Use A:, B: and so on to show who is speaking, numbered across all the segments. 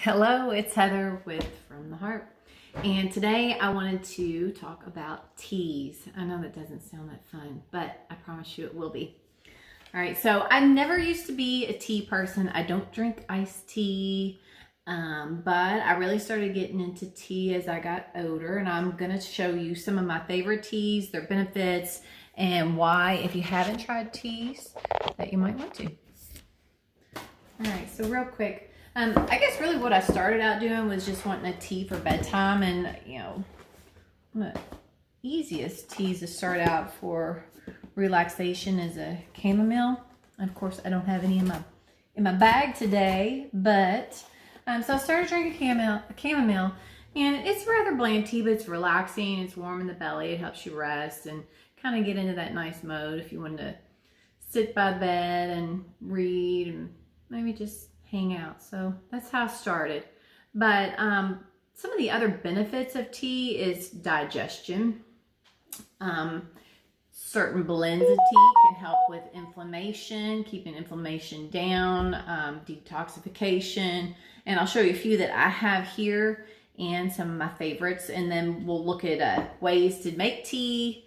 A: Hello, it's Heather with From the Heart, and today I wanted to talk about teas. I know that doesn't sound that fun, but I promise you it will be. All right, so I never used to be a tea person. I don't drink iced tea, but I really started getting into tea as I got older, and I'm going to show you some of my favorite teas, their benefits, and why, if you haven't tried teas, that you might want to. All right, so real quick, I guess really what I started out doing was just wanting a tea for bedtime, and one of the easiest teas to start out for relaxation is a chamomile. Of course, I don't have any in my bag today, but so I started drinking chamomile, and it's rather bland tea, but it's relaxing. It's warm in the belly. It helps you rest and kind of get into that nice mode if you want to sit by the bed and read and maybe just hang out. So that's how I started. But some of the other benefits of tea is digestion. Certain blends of tea can help with inflammation, keeping inflammation down, detoxification. And I'll show you a few that I have here and some of my favorites. And then we'll look at ways to make tea,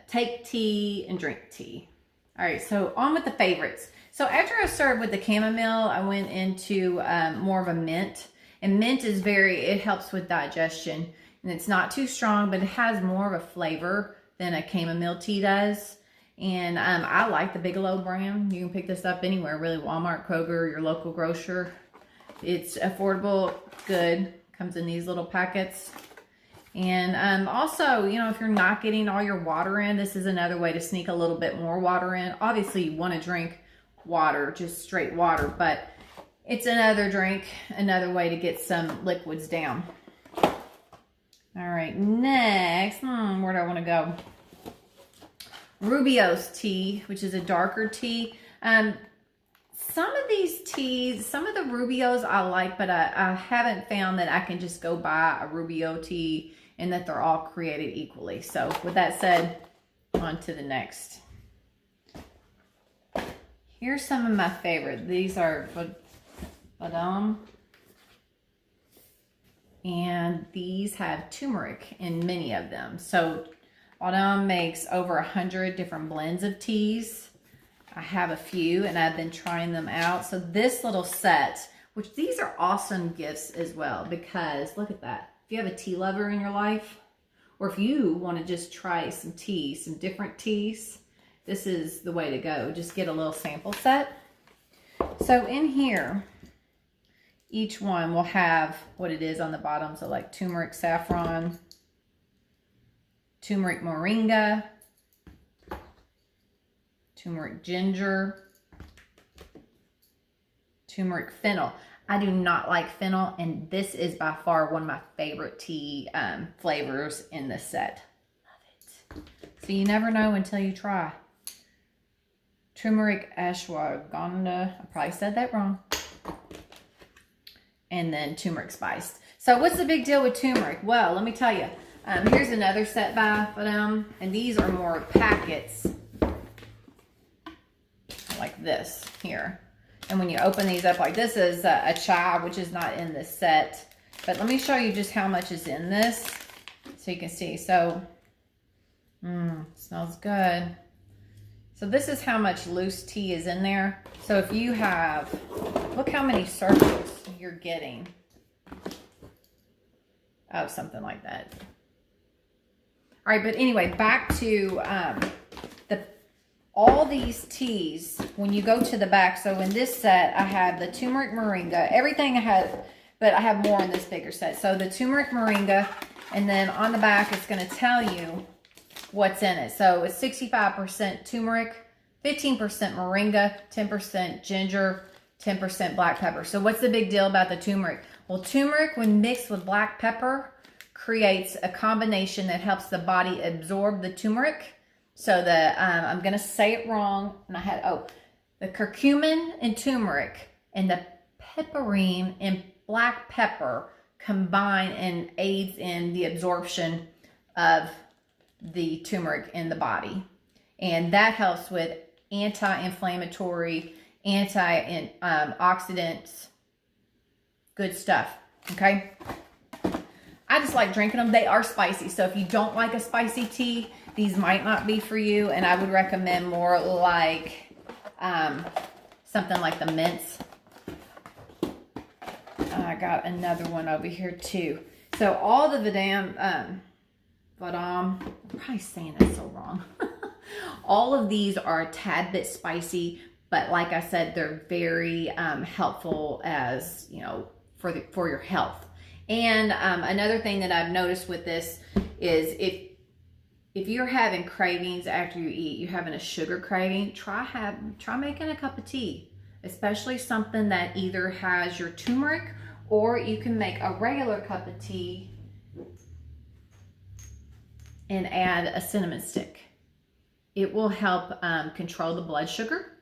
A: take tea, and drink tea. All right, so on with the favorites. So after I started with the chamomile, I went into more of a mint. And mint is it helps with digestion. And it's not too strong, but it has more of a flavor than a chamomile tea does. And I like the Bigelow brand. You can pick this up anywhere, really, Walmart, Kroger, your local grocer. It's affordable, good, comes in these little packets. And also, if you're not getting all your water in, this is another way to sneak a little bit more water in. Obviously, you want to drink water, just straight water, but it's another drink, another way to get some liquids down. All right, next, where do I want to go? Rooibos tea, which is a darker tea. Some of these teas, some of the Rooibos I like, but I haven't found that I can just go buy a Rooibos tea and that they're all created equally. So with that said, on to the next. Here's some of my favorite. These are Badam. And these have turmeric in many of them. So Badam makes over 100 different blends of teas. I have a few and I've been trying them out. So this little set, which these are awesome gifts as well, because look at that. If you have a tea lover in your life, or if you want to just try some tea, some different teas, this is the way to go. Just get a little sample set. So in here, each one will have what it is on the bottom. So like turmeric saffron, turmeric moringa, turmeric ginger, turmeric fennel. I do not like fennel, and this is by far one of my favorite tea flavors in this set. Love it. So you never know until you try. Turmeric ashwagandha, I probably said that wrong. And then turmeric spiced. So what's the big deal with turmeric? Well, let me tell you. Here's another set by them, and these are more packets like this here. And when you open these up, like this is a chai, which is not in this set. But let me show you just how much is in this so you can see. So, smells good. So this is how much loose tea is in there. So if you have, look how many circles you're getting of something like that. All right, but anyway, back to all these teas, when you go to the back, so in this set, I have the turmeric moringa, everything I have, but I have more in this bigger set. So the turmeric moringa, and then on the back, it's going to tell you what's in it. So it's 65% turmeric, 15% moringa, 10% ginger, 10% black pepper. So what's the big deal about the turmeric? Well, turmeric, when mixed with black pepper, creates a combination that helps the body absorb the turmeric. So I'm going to say it wrong. And I had, the curcumin and turmeric and the piperine and black pepper combine and aids in the absorption of the turmeric in the body. And that helps with anti-inflammatory, antioxidants, Good stuff, okay? I just like drinking them. They are spicy, so if you don't like a spicy tea, these might not be for you, and I would recommend more like something like the mints. I got another one over here too. So all the Vadam, I'm probably saying that so wrong. All of these are a tad bit spicy, but like I said, they're very helpful as, you know, for your health. And another thing that I've noticed with this is if you're having cravings after you eat, you're having a sugar craving, try making a cup of tea, especially something that either has your turmeric, or you can make a regular cup of tea and add a cinnamon stick. It will help control the blood sugar.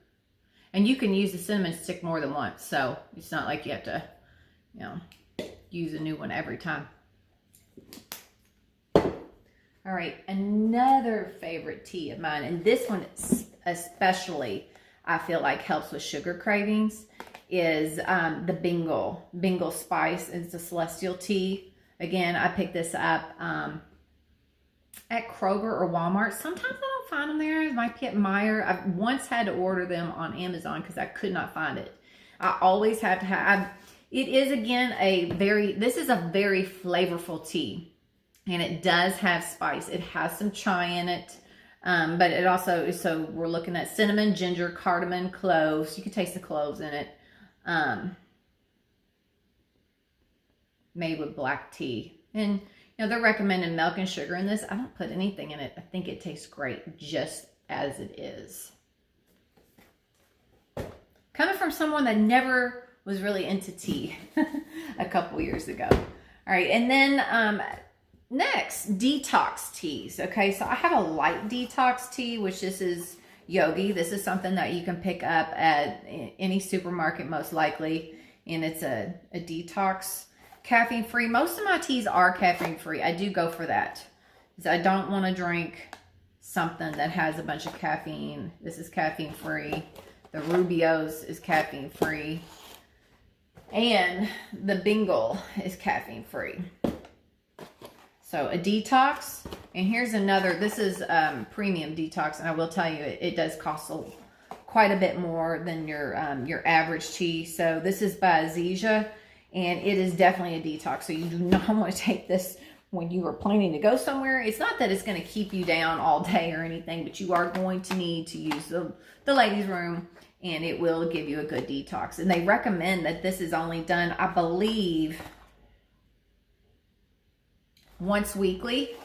A: And you can use the cinnamon stick more than once, so it's not like you have to, you know, use a new one every time. All right, another favorite tea of mine, and this one especially I feel like helps with sugar cravings, is the Bengal Spice. It's a celestial tea. Again, I picked this up at Kroger or Walmart. Sometimes I don't find them there. It might be at Meijer. I've once had to order them on Amazon because I could not find it. I always have to have, it is again this is a very flavorful tea, and it does have spice. It has some chai in it, but it also, so we're looking at cinnamon, ginger, cardamom, cloves. You can taste the cloves in it. Made with black tea. And you know, they're recommending milk and sugar in this. I don't put anything in it. I think it tastes great just as it is. Coming from someone that never was really into tea a couple years ago. All right, and then next, detox teas. Okay, so I have a light detox tea, which this is Yogi. This is something that you can pick up at any supermarket most likely, and it's a detox, caffeine free. Most of my teas are caffeine free. I do go for that because I don't want to drink something that has a bunch of caffeine. This is caffeine free. The Rubio's is caffeine free, and the Bengal is caffeine free. So a detox, and here's another. This is premium detox, and I will tell you it does cost quite a bit more than your average tea. So this is by Azizia, and it is definitely a detox. So you do not want to take this when you are planning to go somewhere. It's not that it's going to keep you down all day or anything, but you are going to need to use the ladies' room, and it will give you a good detox. And they recommend that this is only done, I believe, once weekly.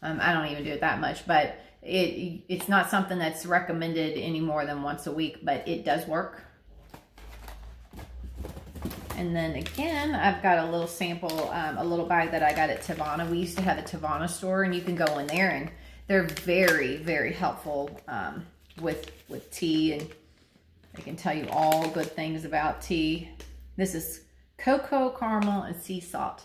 A: I don't even do it that much, but it's not something that's recommended any more than once a week, but it does work. And then again, I've got a little sample, a little bag that I got at Teavana. We used to have a Teavana store, and you can go in there, and they're very, very helpful with tea, and they can tell you all good things about tea. This is cocoa, caramel, and sea salt.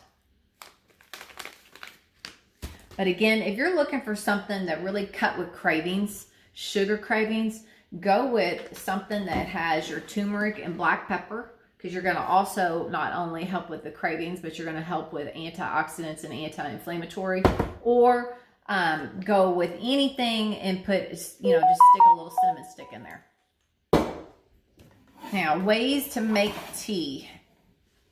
A: But again, if you're looking for something that really cut with cravings, sugar cravings, go with something that has your turmeric and black pepper, because you're going to also not only help with the cravings, but you're going to help with antioxidants and anti-inflammatory. Or go with anything and put, you know, just stick a little cinnamon stick in there. Now, ways to make tea.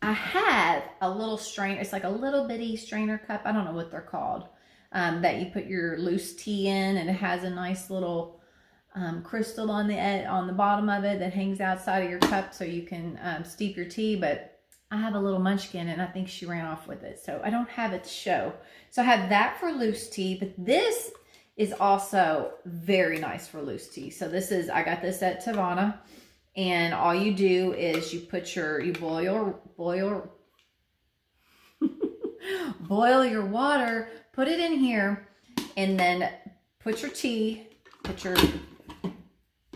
A: I have a little strainer. It's like a little bitty strainer cup. I don't know what they're called. That you put your loose tea in, and it has a nice little crystal on the bottom of it that hangs outside of your cup, so you can steep your tea. But I have a little munchkin, and I think she ran off with it, so I don't have it to show. So I have that for loose tea, but this is also very nice for loose tea. So this is, I got this at Teavana, and all you do is you put you boil your water, put it in here, and then put your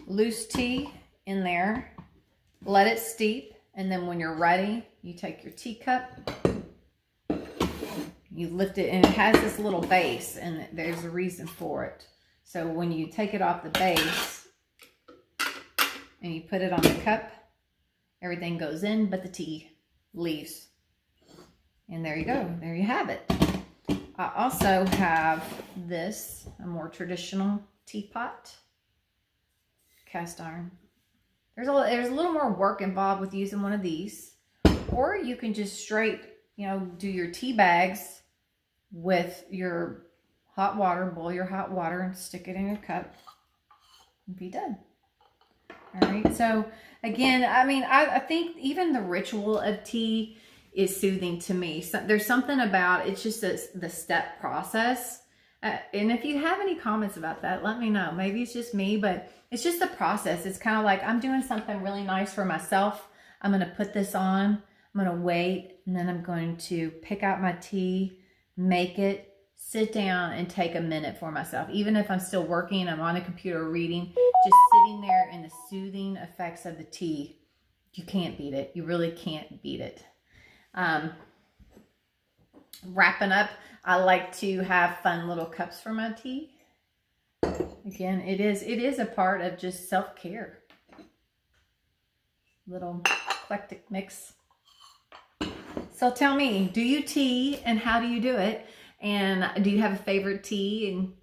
A: loose tea in there, let it steep, and then when you're ready, you take your teacup, you lift it, and it has this little base, and there's a reason for it. So when you take it off the base and you put it on the cup, everything goes in but the tea. leaves. And there you go. There you have it. I also have this, a more traditional teapot, cast iron. There's a little more work involved with using one of these. Or you can just straight, do your tea bags with your hot water, boil your hot water and stick it in your cup and be done. All right, so again, I think even the ritual of tea is soothing to me. So there's something about it's just the step process. And if you have any comments about that, let me know. Maybe it's just me, but it's just the process. It's kind of like I'm doing something really nice for myself. I'm going to put this on. I'm going to wait, and then I'm going to pick out my tea, make it, sit down, and take a minute for myself. Even if I'm still working, I'm on the computer reading, just sitting there in the soothing effects of the tea. You can't beat it. You really can't beat it. Wrapping up, I like to have fun little cups for my tea. Again, it is a part of just self-care. Little eclectic mix. So tell me, do you tea and how do you do it? And do you have a favorite tea and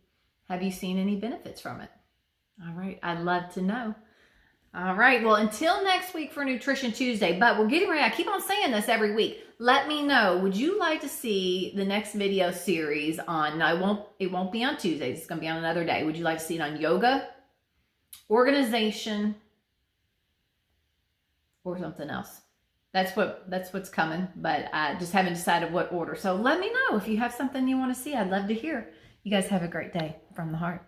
A: have you seen any benefits from it? All right, I'd love to know. All right, well, until next week for Nutrition Tuesday, but we're getting ready. I keep on saying this every week. Let me know, would you like to see the next video series on, no, it won't be on Tuesdays, it's gonna be on another day. Would you like to see it on yoga, organization, or something else? That's what's coming, but I just haven't decided what order. So let me know if you have something you want to see. I'd love to hear. You guys have a great day from the heart.